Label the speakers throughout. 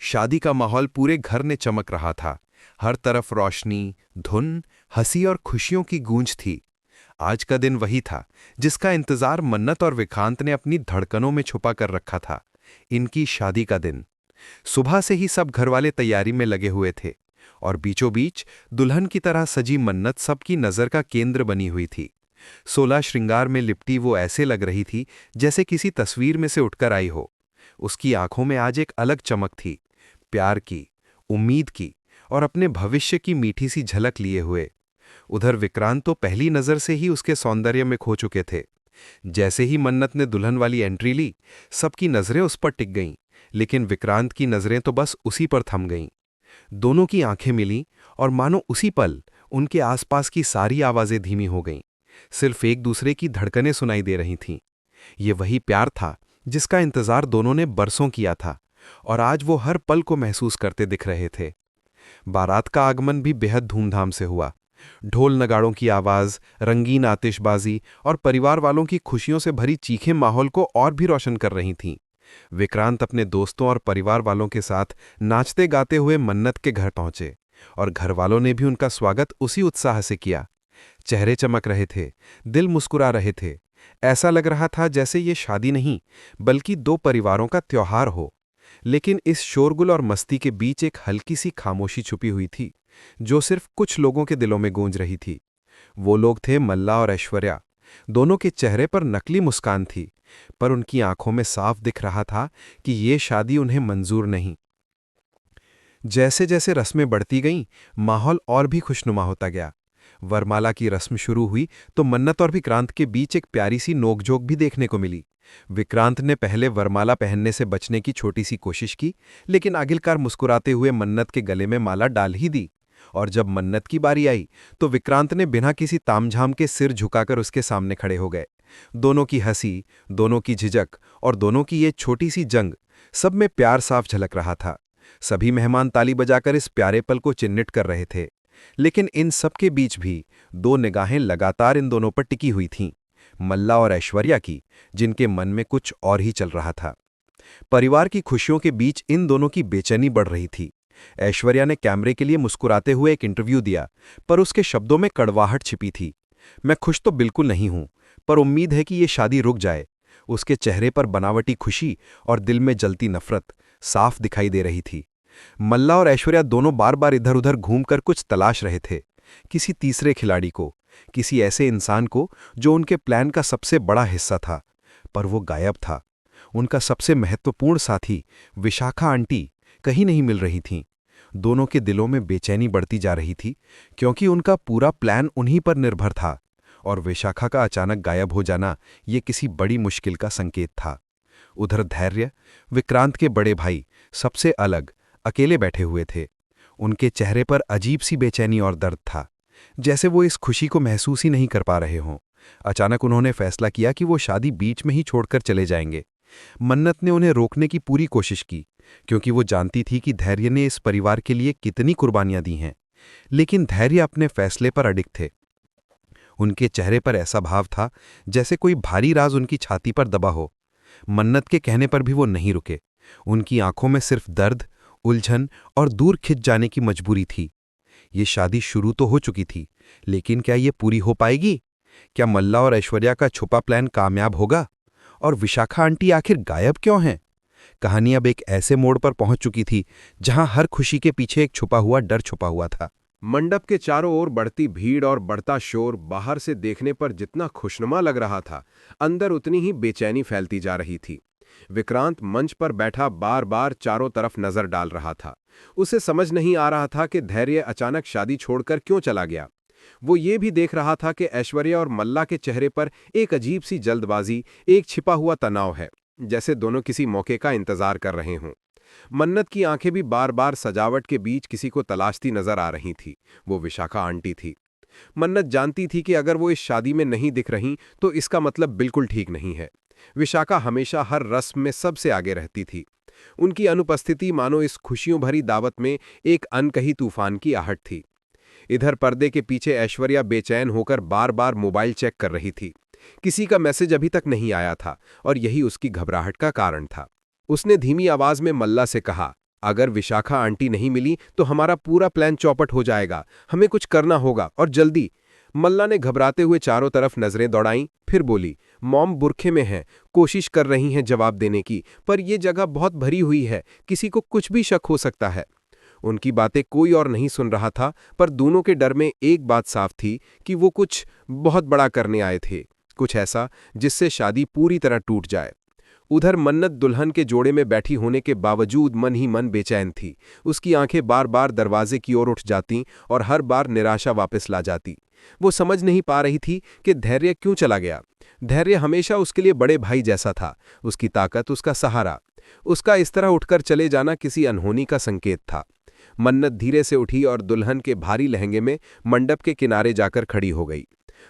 Speaker 1: शादी का माहौल पूरे घर में चमक रहा था। हर तरफ रोशनी, धुन, हंसी और खुशियों की गूंज थी। आज का दिन वही था जिसका इंतजार मन्नत और विक्रांत ने अपनी धड़कनों में छुपा कर रखा था। इनकी शादी का दिन। सुबह से ही सब घरवाले तैयारी में लगे हुए थे और बीचों बीच दुल्हन की तरह सजी मन्नत सबकी नजर का केंद्र बनी हुई थी। 16 श्रृंगार में लिपटी वो ऐसे लग रही थी जैसे किसी तस्वीर में से उठकर आई हो। उसकी आंखों में आज एक अलग चमक थी, प्यार की, उम्मीद की और अपने भविष्य की मीठी सी झलक लिए हुए। उधर विक्रांत तो पहली नजर से ही उसके सौंदर्य में खो चुके थे। जैसे ही मन्नत ने दुल्हन वाली एंट्री ली, सबकी नजरें उस पर टिक गईं, लेकिन विक्रांत की नजरें तो बस उसी पर थम गईं। दोनों की आंखें मिलीं और मानो उसी पल उनके आसपास की सारी आवाजें धीमी हो गईं। सिर्फ एक दूसरे की धड़कनें सुनाई दे रही थीं। ये वही प्यार था जिसका इंतजार दोनों ने बरसों किया था और आज वो हर पल को महसूस करते दिख रहे थे। बारात का आगमन भी बेहद धूमधाम से हुआ। ढोल नगाड़ों की आवाज, रंगीन आतिशबाजी और परिवार वालों की खुशियों से भरी चीखें माहौल को और भी रोशन कर रही थीं। विक्रांत अपने दोस्तों और परिवार वालों के साथ नाचते गाते हुए मन्नत के घर पहुंचे और घर वालों ने भी उनका स्वागत उसी उत्साह से किया। चेहरे चमक रहे थे, दिल मुस्कुरा रहे थे। ऐसा लग रहा था जैसे ये शादी नहीं बल्कि दो परिवारों का त्योहार हो। लेकिन इस शोरगुल और मस्ती के बीच एक हल्की सी खामोशी छुपी हुई थी जो सिर्फ कुछ लोगों के दिलों में गूंज रही थी। वो लोग थे मल्ला और ऐश्वर्या। दोनों के चेहरे पर नकली मुस्कान थी, पर उनकी आंखों में साफ दिख रहा था कि ये शादी उन्हें मंजूर नहीं। जैसे जैसे रस्में बढ़ती गईं, माहौल और भी खुशनुमा होता गया। वरमाला की रस्म शुरू हुई तो मन्नत और विक्रांत के बीच एक प्यारी सी नोकझोंक भी देखने को मिली। विक्रांत ने पहले वरमाला पहनने से बचने की छोटी सी कोशिश की, लेकिन आखिरकार मुस्कुराते हुए मन्नत के गले में माला डाल ही दी। और जब मन्नत की बारी आई तो विक्रांत ने बिना किसी तामझाम के सिर झुकाकर उसके सामने खड़े हो गए। दोनों की हंसी, दोनों की झिझक और दोनों की ये छोटी सी जंग, सब में प्यार साफ झलक रहा था। सभी मेहमान ताली बजाकर इस प्यारे पल को चिन्हित कर रहे थे। लेकिन इन सब के बीच भी दो निगाहें लगातार इन दोनों पर टिकी हुई थीं, मल्ला और ऐश्वर्या की, जिनके मन में कुछ और ही चल रहा था। परिवार की खुशियों के बीच इन दोनों की बेचैनी बढ़ रही थी। ऐश्वर्या ने कैमरे के लिए मुस्कुराते हुए एक इंटरव्यू दिया, पर उसके शब्दों में कड़वाहट छिपी थी। मैं खुश तो बिल्कुल नहीं हूं, पर उम्मीद है कि ये शादी रुक जाए। उसके चेहरे पर बनावटी खुशी और दिल में जलती नफरत साफ दिखाई दे रही थी। मल्ला और ऐश्वर्या दोनों बार बार इधर उधर घूमकर कुछ तलाश रहे थे, किसी तीसरे खिलाड़ी को, किसी ऐसे इंसान को जो उनके प्लान का सबसे बड़ा हिस्सा था। पर वो गायब था। उनका सबसे महत्वपूर्ण साथी विशाखा आंटी कहीं नहीं मिल रही थीं। दोनों के दिलों में बेचैनी बढ़ती जा रही थी, क्योंकि उनका पूरा प्लान उन्हीं पर निर्भर था और विशाखा का अचानक गायब हो जाना ये किसी बड़ी मुश्किल का संकेत था। उधर धैर्य, विक्रांत के बड़े भाई, सबसे अलग, अकेले बैठे हुए थे। उनके चेहरे पर अजीब सी बेचैनी और दर्द था, जैसे वो इस खुशी को महसूस ही नहीं कर पा रहे हों। अचानक उन्होंने फैसला किया कि वो शादी बीच में ही छोड़कर चले जाएंगे। मन्नत ने उन्हें रोकने की पूरी कोशिश की, क्योंकि वो जानती थी कि धैर्य ने इस परिवार के लिए कितनी कुर्बानियां दी हैं। लेकिन धैर्य अपने फैसले पर अडिग थे। उनके चेहरे पर ऐसा भाव था जैसे कोई भारी राज उनकी छाती पर दबा हो। मन्नत के कहने पर भी वो नहीं रुके। उनकी आंखों में सिर्फ दर्द, उलझन और दूर खिंच जाने की मजबूरी थी। ये शादी शुरू तो हो चुकी थी, लेकिन क्या ये पूरी हो पाएगी? क्या मल्ला और ऐश्वर्या का छुपा प्लान कामयाब होगा? और विशाखा आंटी आखिर गायब क्यों हैं? कहानी अब एक ऐसे मोड़ पर पहुंच चुकी थी जहां हर खुशी के पीछे एक छुपा हुआ डर छुपा हुआ था।
Speaker 2: मंडप के चारों ओर बढ़ती भीड़ और बढ़ता शोर बाहर से देखने पर जितना खुशनुमा लग रहा था, अंदर उतनी ही बेचैनी फैलती जा रही थी। विक्रांत मंच पर बैठा बार बार चारों तरफ नजर डाल रहा था। उसे समझ नहीं आ रहा था कि धैर्य अचानक शादी छोड़कर क्यों चला गया। वो ये भी देख रहा था कि ऐश्वर्या और मल्ला के चेहरे पर एक अजीब सी जल्दबाजी, एक छिपा हुआ तनाव है, जैसे दोनों किसी मौके का इंतजार कर रहे हों। मन्नत की आंखें भी बार बार सजावट के बीच किसी को तलाशती नजर आ रही थी। वो विशाखा आंटी थी। मन्नत जानती थी कि अगर वो इस शादी में नहीं दिख रही तो इसका मतलब बिल्कुल ठीक नहीं है। विशाखा हमेशा हर रस्म में सबसे आगे रहती थी। उनकी अनुपस्थिति मानो इस खुशियों भरी दावत में एक अनकही तूफान की आहट थी। इधर पर्दे के पीछे ऐश्वर्या बेचैन होकर बार बार मोबाइल चेक कर रही थी। किसी का मैसेज अभी तक नहीं आया था और यही उसकी घबराहट का कारण था। उसने धीमी आवाज में मल्ला से कहा, अगर विशाखा आंटी नहीं मिली तो हमारा पूरा प्लान चौपट हो जाएगा। हमें कुछ करना होगा और जल्दी। मल्ला ने घबराते हुए चारों तरफ नजरें दौड़ाईं, फिर बोली, मॉम बुरखे में हैं, कोशिश कर रही हैं जवाब देने की, पर यह जगह बहुत भरी हुई है, किसी को कुछ भी शक हो सकता है। उनकी बातें कोई और नहीं सुन रहा था, पर दोनों के डर में एक बात साफ थी कि वो कुछ बहुत बड़ा करने आए थे, कुछ ऐसा जिससे शादी पूरी तरह टूट जाए। उधर मन्नत दुल्हन के जोड़े में बैठी होने के बावजूद मन ही मन बेचैन थी। उसकी आंखें बार बार दरवाजे की ओर उठ जातीं और हर बार निराशा वापस ला जाती। वो समझ नहीं पा रही थी कि धैर्य क्यों चला गया। धैर्य हमेशा उसके लिए बड़े भाई जैसा था, उसकी ताकत, उसका सहारा। उसका इस तरह उठकर चले जाना किसी अनहोनी का संकेत था। मन्नत धीरे से उठी और दुल्हन के भारी लहंगे में मंडप के किनारे जाकर खड़ी हो गई।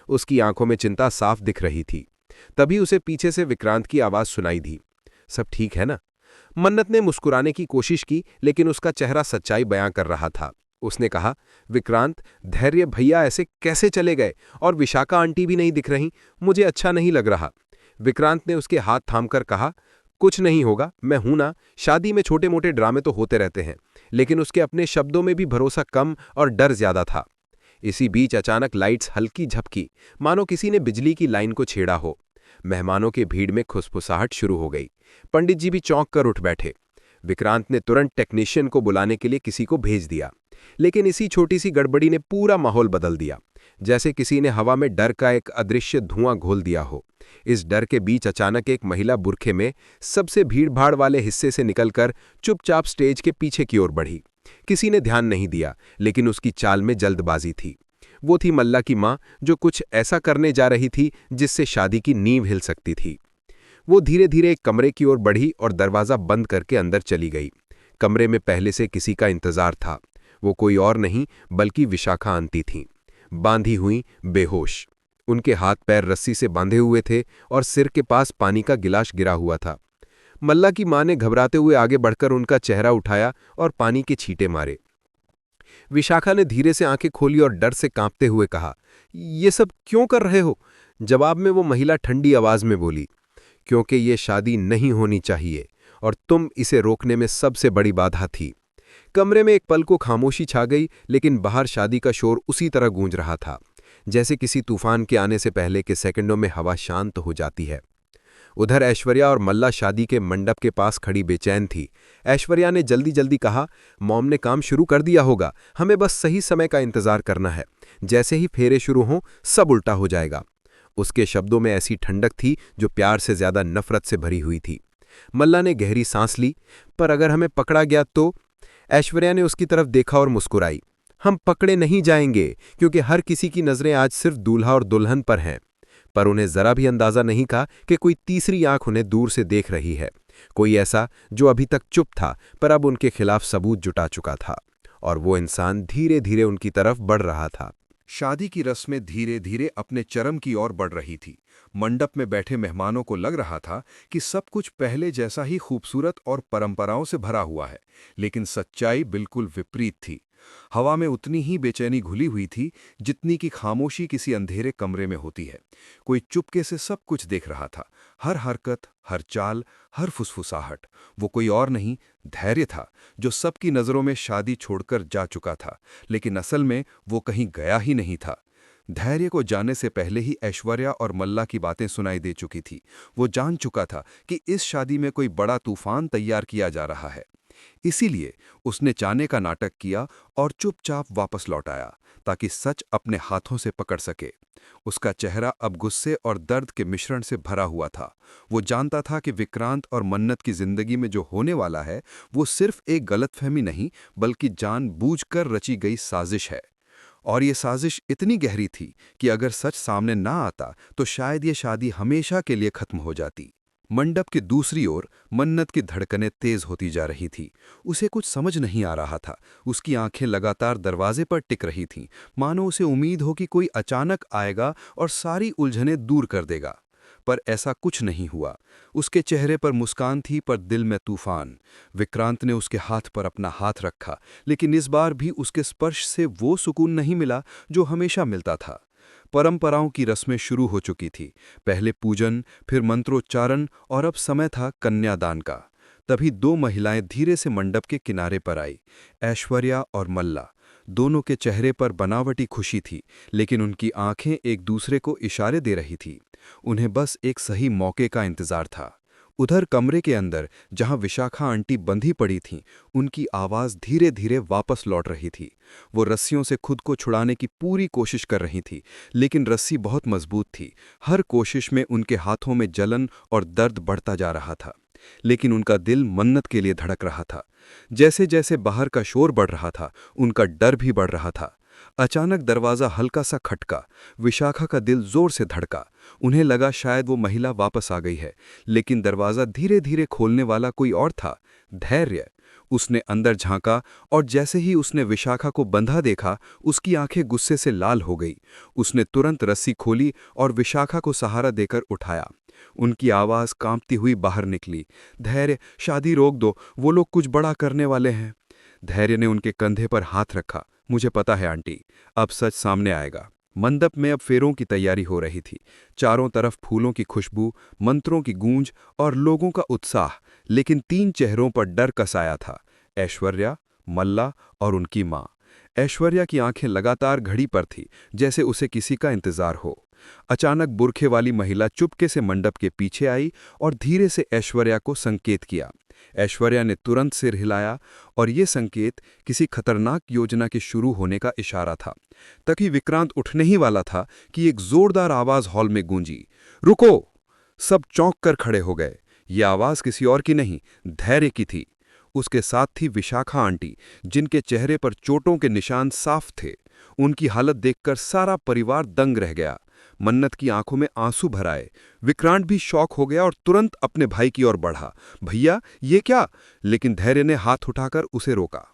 Speaker 2: उसकी आंखों में चिंता साफ दिख रही थी। तभी उसे पीछे से विक्रांत की आवाज सुनाई दी, सब ठीक है ना? मन्नत ने मुस्कुराने की कोशिश की, लेकिन उसका चेहरा सच्चाई बयां कर रहा था। उसने कहा, विक्रांत, धैर्य भैया ऐसे कैसे चले गए? और विशाखा आंटी भी नहीं दिख रही, मुझे अच्छा नहीं लग रहा। विक्रांत ने उसके हाथ थामकर कहा, कुछ नहीं होगा, मैं हूं ना। शादी में छोटे मोटे ड्रामे तो होते रहते हैं। लेकिन उसके अपने शब्दों में भी भरोसा कम और डर ज्यादा था। इसी बीच अचानक लाइट्स हल्की झपकी, मानो किसी ने बिजली की लाइन को छेड़ा हो। मेहमानों की भीड़ में खुसफुसाहट शुरू हो गई। पंडित जी भी चौंक कर उठ बैठे। विक्रांत ने तुरंत टेक्नीशियन को बुलाने के लिए किसी को भेज दिया, लेकिन इसी छोटी सी गड़बड़ी ने पूरा माहौल बदल दिया। जैसे किसी ने हवा में डर का एक अदृश्य धुआं घोल दिया हो। इस डर के बीच अचानक एक महिला बुरखे में सबसे भीड़भाड़ वाले हिस्से से निकलकर चुपचाप स्टेज के पीछे की ओर बढ़ी। किसी ने ध्यान नहीं दिया, लेकिन उसकी चाल में जल्दबाजी थी। वो थी मल्ला की मां, जो कुछ ऐसा करने जा रही थी जिससे शादी की नींव हिल सकती थी। वो धीरे धीरे एक कमरे की ओर बढ़ी और दरवाजा बंद करके अंदर चली गई। कमरे में पहले से किसी का इंतजार था। वो कोई और नहीं बल्कि विशाखा आंटी थीं, बांधी हुई, बेहोश। उनके हाथ पैर रस्सी से बांधे हुए थे और सिर के पास पानी का गिलास गिरा हुआ था। मल्ला की मां ने घबराते हुए आगे बढ़कर उनका चेहरा उठाया और पानी के छींटे मारे। विशाखा ने धीरे से आंखें खोली और डर से कांपते हुए कहा, ये सब क्यों कर रहे हो? जवाब में वो महिला ठंडी आवाज में बोली, क्योंकि ये शादी नहीं होनी चाहिए और तुम इसे रोकने में सबसे बड़ी बाधा थी। कमरे में एक पल को खामोशी छा गई, लेकिन बाहर शादी का शोर उसी तरह गूंज रहा था, जैसे किसी तूफान के आने से पहले के सेकंडों में हवा शांत हो जाती है। उधर ऐश्वर्या और मल्ला शादी के मंडप के पास खड़ी बेचैन थी। ऐश्वर्या ने जल्दी जल्दी कहा, मॉम ने काम शुरू कर दिया होगा, हमें बस सही समय का इंतजार करना है। जैसे ही फेरे शुरू हों, सब उल्टा हो जाएगा। उसके शब्दों में ऐसी ठंडक थी जो प्यार से ज्यादा नफरत से भरी हुई थी। मल्ला ने गहरी सांस ली, पर अगर हमें पकड़ा गया तो? ऐश्वर्या ने उसकी तरफ देखा और मुस्कुराई, हम पकड़े नहीं जाएंगे, क्योंकि हर किसी की नजरें आज सिर्फ दूल्हा और दुल्हन पर हैं। पर उन्हें जरा भी अंदाजा नहीं था कि कोई तीसरी आंख उन्हें दूर से देख रही है, कोई ऐसा जो अभी तक चुप था पर अब उनके खिलाफ सबूत जुटा चुका था। और वो इंसान धीरे धीरे उनकी तरफ बढ़ रहा था।
Speaker 1: शादी की रस्में धीरे धीरे अपने चरम की ओर बढ़ रही थी। मंडप में बैठे मेहमानों को लग रहा था कि सब कुछ पहले जैसा ही खूबसूरत और परंपराओं से भरा हुआ है, लेकिन सच्चाई बिल्कुल विपरीत थी। हवा में उतनी ही बेचैनी घुली हुई थी जितनी कि खामोशी किसी अंधेरे कमरे में होती है। कोई चुपके से सब कुछ देख रहा था, हर हरकत, हर चाल, हर फुसफुसाहट। वो कोई और नहीं, धैर्य था, जो सबकी नज़रों में शादी छोड़कर जा चुका था, लेकिन असल में वो कहीं गया ही नहीं था। धैर्य को जाने से पहले ही ऐश्वर्या और मल्ला की बातें सुनाई दे चुकी थी। वो जान चुका था कि इस शादी में कोई बड़ा तूफान तैयार किया जा रहा है। इसीलिए उसने जाने का नाटक किया और चुपचाप वापस लौट आया, ताकि सच अपने हाथों से पकड़ सके। उसका चेहरा अब गुस्से और दर्द के मिश्रण से भरा हुआ था। वो जानता था कि विक्रांत और मन्नत की जिंदगी में जो होने वाला है वो सिर्फ एक गलतफहमी नहीं, बल्कि जानबूझकर रची गई साजिश है। और ये साजिश इतनी गहरी थी कि अगर सच सामने ना आता तो शायद ये शादी हमेशा के लिए खत्म हो जाती। मंडप की दूसरी ओर मन्नत की धड़कनें तेज होती जा रही थी। उसे कुछ समझ नहीं आ रहा था। उसकी आंखें लगातार दरवाजे पर टिक रही थीं, मानो उसे उम्मीद हो कि कोई अचानक आएगा और सारी उलझनें दूर कर देगा। पर ऐसा कुछ नहीं हुआ। उसके चेहरे पर मुस्कान थी, पर दिल में तूफान। विक्रांत ने उसके हाथ पर अपना हाथ रखा, लेकिन इस बार भी उसके स्पर्श से वो सुकून नहीं मिला जो हमेशा मिलता था। परंपराओं की रस्में शुरू हो चुकी थी। पहले पूजन, फिर मंत्रोच्चारण और अब समय था कन्यादान का। तभी दो महिलाएं धीरे से मंडप के किनारे पर आई। ऐश्वर्या और मल्ला। दोनों के चेहरे पर बनावटी खुशी थी, लेकिन उनकी आंखें एक दूसरे को इशारे दे रही थी। उन्हें बस एक सही मौके का इंतजार था। उधर कमरे के अंदर जहां विशाखा आंटी बंधी पड़ी थीं, उनकी आवाज धीरे धीरे वापस लौट रही थी। वो रस्सियों से खुद को छुड़ाने की पूरी कोशिश कर रही थी, लेकिन रस्सी बहुत मजबूत थी। हर कोशिश में उनके हाथों में जलन और दर्द बढ़ता जा रहा था, लेकिन उनका दिल मन्नत के लिए धड़क रहा था। जैसे जैसे बाहर का शोर बढ़ रहा था, उनका डर भी बढ़ रहा था। अचानक दरवाज़ा हल्का सा खटका। विशाखा का दिल जोर से धड़का। उन्हें लगा शायद वो महिला वापस आ गई है, लेकिन दरवाज़ा धीरे धीरे खोलने वाला कोई और था। धैर्य। उसने अंदर झांका और जैसे ही उसने विशाखा को बंधा देखा, उसकी आंखें गुस्से से लाल हो गई। उसने तुरंत रस्सी खोली और विशाखा को सहारा देकर उठाया। उनकी आवाज़ कांपती हुई बाहर निकली, धैर्य, शादी रोक दो, वो लोग कुछ बड़ा करने वाले हैं। धैर्य ने उनके कंधे पर हाथ रखा। मुझे पता है आंटी, अब सच सामने आएगा। मंडप में अब फेरों की तैयारी हो रही थी। चारों तरफ फूलों की खुशबू, मंत्रों की गूंज और लोगों का उत्साह, लेकिन तीन चेहरों पर डर का साया था। ऐश्वर्या, मल्ला और उनकी माँ। ऐश्वर्या की आंखें लगातार घड़ी पर थी, जैसे उसे किसी का इंतजार हो। अचानक बुरखे वाली महिला चुपके से मंडप के पीछे आई और धीरे से ऐश्वर्या को संकेत किया। ऐश्वर्या ने तुरंत सिर हिलाया और ये संकेत किसी खतरनाक योजना के शुरू होने का इशारा था। तभी विक्रांत उठने ही वाला था कि एक जोरदार आवाज हॉल में गूंजी, रुको! सब चौंक कर खड़े हो गए। ये आवाज किसी और की नहीं, धैर्य की थी। उसके साथ थी विशाखा आंटी, जिनके चेहरे पर चोटों के निशान साफ थे। उनकी हालत देखकर सारा परिवार दंग रह गया। मन्नत की आंखों में आंसू भर आए। विक्रांत भी शॉक हो गया और तुरंत अपने भाई की ओर बढ़ा। भैया, ये क्या? लेकिन धैर्य ने हाथ उठाकर उसे रोका।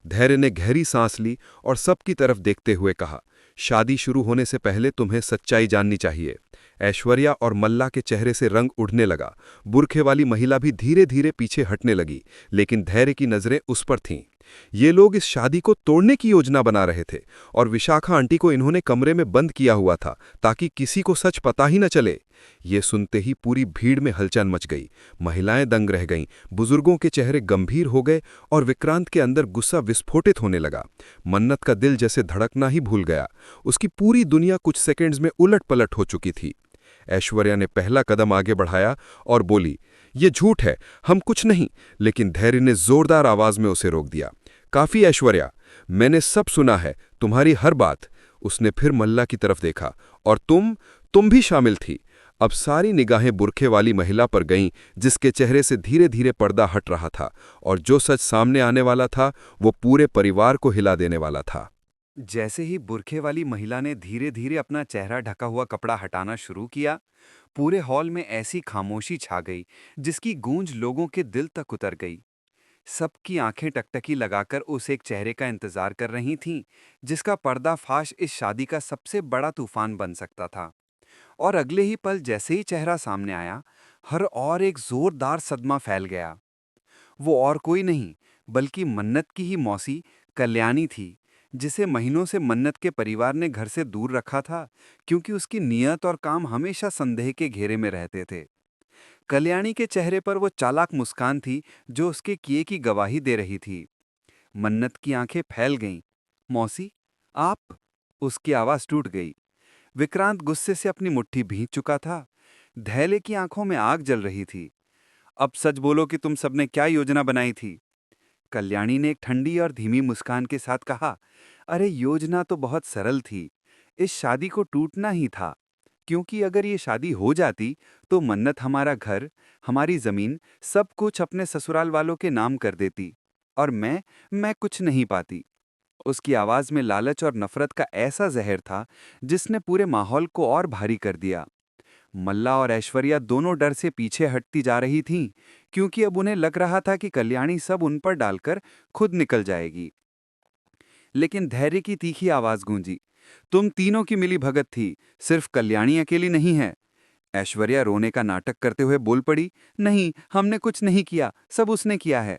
Speaker 1: धैर्य ने गहरी सांस ली और सबकी तरफ देखते हुए कहा, शादी शुरू होने से पहले तुम्हें सच्चाई जाननी चाहिए। ऐश्वर्या और मल्ला के चेहरे से रंग उड़ने लगा। बुरखे वाली महिला भी धीरे धीरे पीछे हटने लगी, लेकिन धैर्य की नजरें उस पर थीं। ये लोग इस शादी को तोड़ने की योजना बना रहे थे और विशाखा आंटी को इन्होंने कमरे में बंद किया हुआ था ताकि किसी को सच पता ही न चले। ये सुनते ही पूरी भीड़ में हलचल मच गई। महिलाएं दंग रह गईं, बुजुर्गों के चेहरे गंभीर हो गए और विक्रांत के अंदर गुस्सा विस्फोटित होने लगा। मन्नत का दिल जैसे धड़कना ही भूल गया। उसकी पूरी दुनिया कुछ सेकंड्स में उलट-पलट हो चुकी थी। ऐश्वर्या ने पहला कदम आगे बढ़ाया और बोली, ये झूठ है, हम कुछ नहीं। लेकिन धैर्य ने जोरदार आवाज में उसे रोक दिया। काफी ऐश्वर्या, मैंने सब सुना है, तुम्हारी हर बात। उसने फिर मल्ला की तरफ देखा, और तुम भी शामिल थी। अब सारी निगाहें बुरखे वाली महिला पर गईं, जिसके चेहरे से धीरे धीरे पर्दा हट रहा था, और जो सच सामने आने वाला था वो पूरे परिवार को हिला देने वाला था। जैसे ही बुरखे वाली महिला ने धीरे धीरे अपना चेहरा ढका हुआ कपड़ा हटाना शुरू किया, पूरे हॉल में ऐसी खामोशी छा गई जिसकी गूंज लोगों के दिल तक उतर गई। सबकी आंखें टकटकी लगाकर उस एक चेहरे का इंतजार कर रही थीं, जिसका पर्दाफाश इस शादी का सबसे बड़ा तूफान बन सकता था। और अगले ही पल जैसे ही चेहरा सामने आया, हर और एक जोरदार सदमा फैल गया। वो और कोई नहीं, बल्कि मन्नत की ही मौसी कल्याणी थी, जिसे महीनों से मन्नत के परिवार ने घर से दूर रखा था, क्योंकि उसकी नीयत और काम हमेशा संदेह के घेरे में रहते थे। कल्याणी के चेहरे पर वो चालाक मुस्कान थी जो उसके किए की गवाही दे रही थी। मन्नत की आंखें फैल गईं। मौसी, आप? उसकी आवाज टूट गई। विक्रांत गुस्से से अपनी मुट्ठी भींच चुका था। धैर्य की आंखों में आग जल रही थी। अब सच बोलो कि तुम सबने क्या योजना बनाई थी? कल्याणी ने एक ठंडी और धीमी मुस्कान के साथ कहा, अरे योजना तो बहुत सरल थी। इस शादी को टूटना ही था, क्योंकि अगर ये शादी हो जाती तो मन्नत हमारा घर, हमारी जमीन, सब कुछ अपने ससुराल वालों के नाम कर देती, और मैं कुछ नहीं पाती। उसकी आवाज में लालच और नफरत का ऐसा जहर था जिसने पूरे माहौल को और भारी कर दिया। मल्ला और ऐश्वर्या दोनों डर से पीछे हटती जा रही थीं, क्योंकि अब उन्हें लग रहा था कि कल्याणी सब उन पर डालकर खुद निकल जाएगी। लेकिन धैर्य की तीखी आवाज गूंजी, तुम तीनों की मिली भगत थी, सिर्फ कल्याणी अकेली नहीं है। ऐश्वर्या रोने का नाटक करते हुए बोल पड़ी, नहीं, हमने कुछ नहीं किया, सब उसने किया है।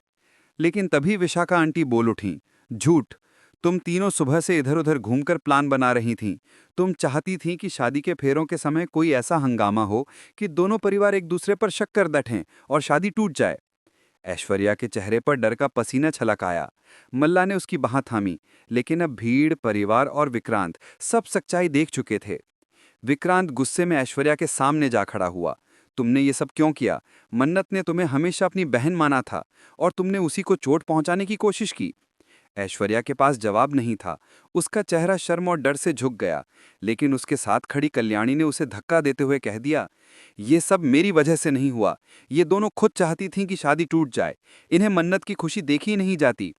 Speaker 1: लेकिन तभी विशाखा आंटी बोल उठीं, झूठ! तुम तीनों सुबह से इधर उधर घूमकर प्लान बना रही थीं। तुम चाहती थीं कि शादी के फेरों के समय कोई ऐसा हंगामा हो कि दोनों परिवार एक दूसरे पर शक कर बैठें और शादी टूट जाए।
Speaker 3: ऐश्वर्या के चेहरे पर डर का पसीना छलक आया। मल्ला ने उसकी बाह थामी, लेकिन अब भीड़, परिवार और विक्रांत सब सच्चाई देख चुके थे। विक्रांत गुस्से में ऐश्वर्या के सामने जा खड़ा हुआ। तुमने ये सब क्यों किया? मन्नत ने तुम्हें हमेशा अपनी बहन माना था और तुमने उसी को चोट पहुंचाने की कोशिश की। ऐश्वर्या के पास जवाब नहीं था। उसका चेहरा शर्म और डर से झुक गया, लेकिन उसके साथ खड़ी कल्याणी ने उसे धक्का देते हुए कह दिया, ये सब मेरी वजह से नहीं हुआ। ये दोनों खुद चाहती थीं कि शादी टूट जाए। इन्हें मन्नत की खुशी देखी ही नहीं जाती।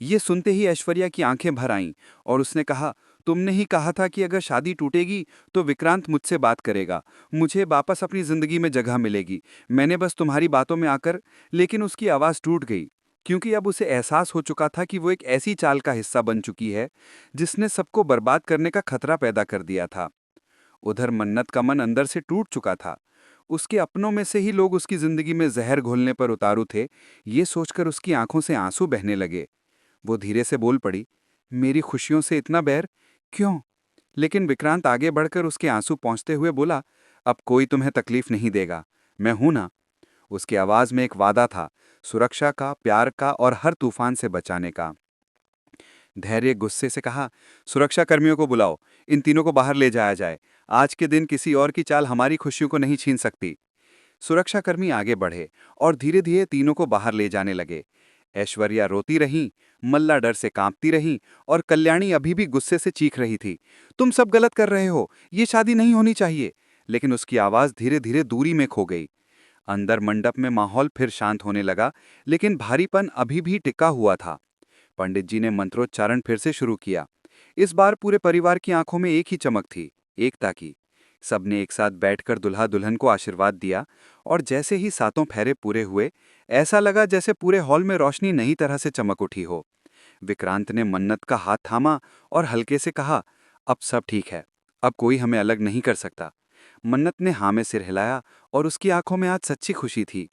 Speaker 3: ये सुनते ही ऐश्वर्या की आंखें भर आईं और उसने कहा, तुमने ही कहा था कि अगर शादी टूटेगी तो विक्रांत मुझसे बात करेगा, मुझे वापस अपनी जिंदगी में जगह मिलेगी। मैंने बस तुम्हारी बातों में आकर। लेकिन उसकी आवाज़ टूट गई, क्योंकि अब उसे एहसास हो चुका था कि वो एक ऐसी चाल का हिस्सा बन चुकी है जिसने सबको बर्बाद करने का खतरा पैदा कर दिया था। उधर मन्नत का मन अंदर से टूट चुका था। उसके अपनों में से ही लोग उसकी जिंदगी में जहर घोलने पर उतारू थे। ये सोचकर उसकी आंखों से आंसू बहने लगे। वो धीरे से बोल पड़ी, मेरी खुशियों से इतना बैर क्यों? लेकिन विक्रांत आगे बढ़कर उसके आंसू पहुंचते हुए बोला, अब कोई तुम्हें तकलीफ नहीं देगा, मैं हूं ना। उसकी आवाज में एक वादा था, सुरक्षा का, प्यार का और हर तूफान से बचाने का। धैर्य गुस्से से कहा, सुरक्षा कर्मियों को बुलाओ, इन तीनों को बाहर ले जाया जाए। आज के दिन किसी और की चाल हमारी खुशियों को नहीं छीन सकती। सुरक्षाकर्मी आगे बढ़े और धीरे धीरे तीनों को बाहर ले जाने लगे। ऐश्वर्या रोती रही, मल्ला डर से कांपती रही और कल्याणी अभी भी गुस्से से चीख रही थी, तुम सब गलत कर रहे हो, ये शादी नहीं होनी चाहिए। लेकिन उसकी आवाज धीरे धीरे दूरी में खो गई। अंदर मंडप में माहौल फिर शांत होने लगा, लेकिन भारीपन अभी भी टिका हुआ था। पंडित जी ने मंत्रोच्चारण फिर से शुरू किया। इस बार पूरे परिवार की आंखों में एक ही चमक थी, एकता की। सबने एक साथ बैठकर दुल्हा दुल्हन को आशीर्वाद दिया और जैसे ही सातों फेरे पूरे हुए, ऐसा लगा जैसे पूरे हॉल में रोशनी नई तरह से चमक उठी हो। विक्रांत ने मन्नत का हाथ थामा और हल्के से कहा, अब सब ठीक है, अब कोई हमें अलग नहीं कर सकता। मन्नत ने हाँ में सिर हिलाया और उसकी आंखों में आज सच्ची खुशी थी।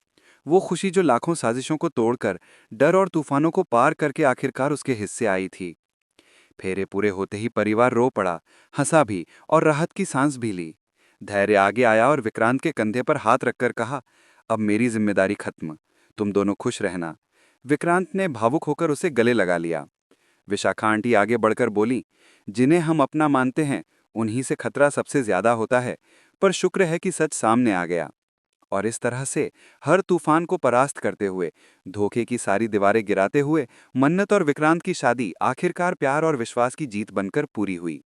Speaker 3: वो खुशी जो लाखों साजिशों को तोड़कर, डर और तूफानों को पार करके आखिरकार उसके हिस्से आई थी। फेरे पूरे होते ही परिवार रो पड़ा, हंसा भी और राहत की सांस भी ली। धैर्य आगे आया और विक्रांत के कंधे पर हाथ रखकर कहा, अब मेरी जिम्मेदारी खत्म, तुम दोनों खुश रहना। विक्रांत ने भावुक होकर उसे गले लगा लिया। विशाखा आंटी आगे बढ़कर बोली, जिन्हें हम अपना मानते हैं उन्हीं से खतरा सबसे ज्यादा होता है, पर शुक्र है कि सच सामने आ गया। और इस तरह से हर तूफान को परास्त करते हुए, धोखे की सारी दीवारें गिराते हुए, मन्नत और विक्रांत की शादी आखिरकार प्यार और विश्वास की जीत बनकर पूरी हुई।